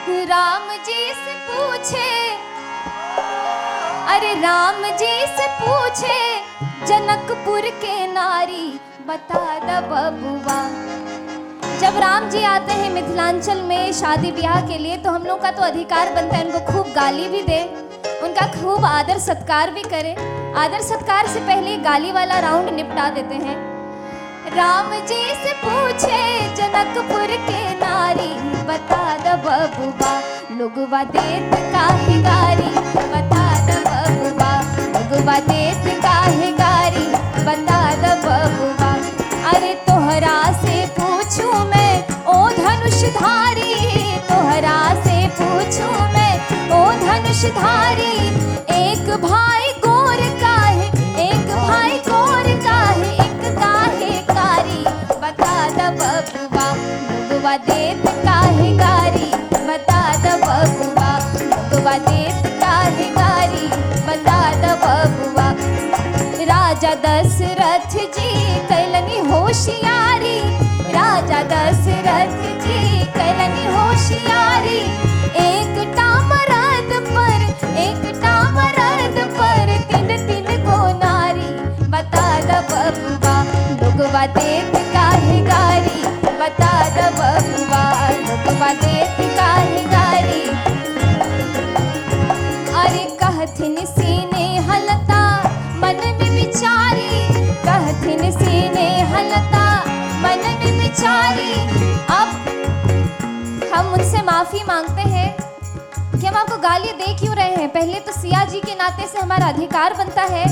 राम जी से पूछे, अरे राम जी से पूछे जनकपुर के नारी, बता द बबुआ। जब राम जी आते हैं मिथिलांचल में शादी ब्याह के लिए, तो हम लोग का तो अधिकार बनता है उनको खूब गाली भी दे, उनका खूब आदर सत्कार भी करे। आदर सत्कार से पहले गाली वाला राउंड निपटा देते हैं। राम जी से पूछे जनकपुर के नारी, बता द बबुआ। लोगवा देत काहे गारी, बता द बबुआ। लोगवा देत काहे गारी, बता द बबुआ। अरे तोहरा से पूछूं मैं ओ धनुषधारी, तोहरा से पूछूं मैं ओ धनुषधारी। एक भाई गोर काहे, एक भाई गोर काहे, एक काहे कारी, बता द बबुआ। लोगवा देत काहे गारी, बता द बबुआ। लोगवा देत काहे गारी, बता द बबुआ। राजा दशरथ जी कैलनी होशियारी, राजा दशरथ जी कैलनी होशियारी। एक टामरद पर, एक टामरद पर तीन तीन को नारी, बता द बबुआ। लोगवा देत काहे गारी, बता द बबुआ। लोगवा देत काहे गारी। अरे कहथिन सीने हलता मन में विचारी, कहथिन सीने हलता मन में विचारी। अब हम उनसे माफी मांगते हैं कि हम आपको गाली दे क्यों रहे हैं। पहले तो सिया जी के नाते से हमारा अधिकार बनता है,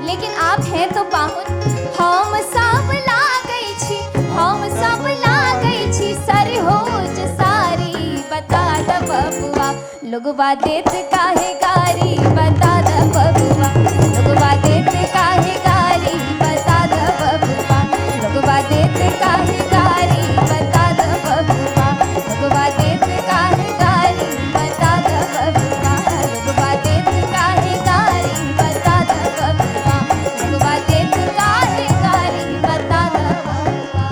लेकिन आप हैं तो पाहुन। हम सब ला गई छी, हम सब ला गई छी सरहोज सारी, बता द बबुआ। लोगवा देत काहे गारी, बता द बबुआ। लोगवा देत काहे गारी, बता द बबुआ। लोगवा देत काहे गारी, बता द बबुआ। लोगवा देत काहे गारी, बता द बबुआ। लोगवा देत काहे गारी, बता द बबुआ। लोगवा देत काहे गारी, बता द बबुआ।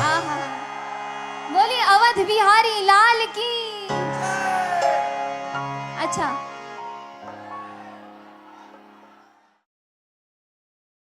आहा, बोलिए अवध बिहारी लाल की। अच्छा।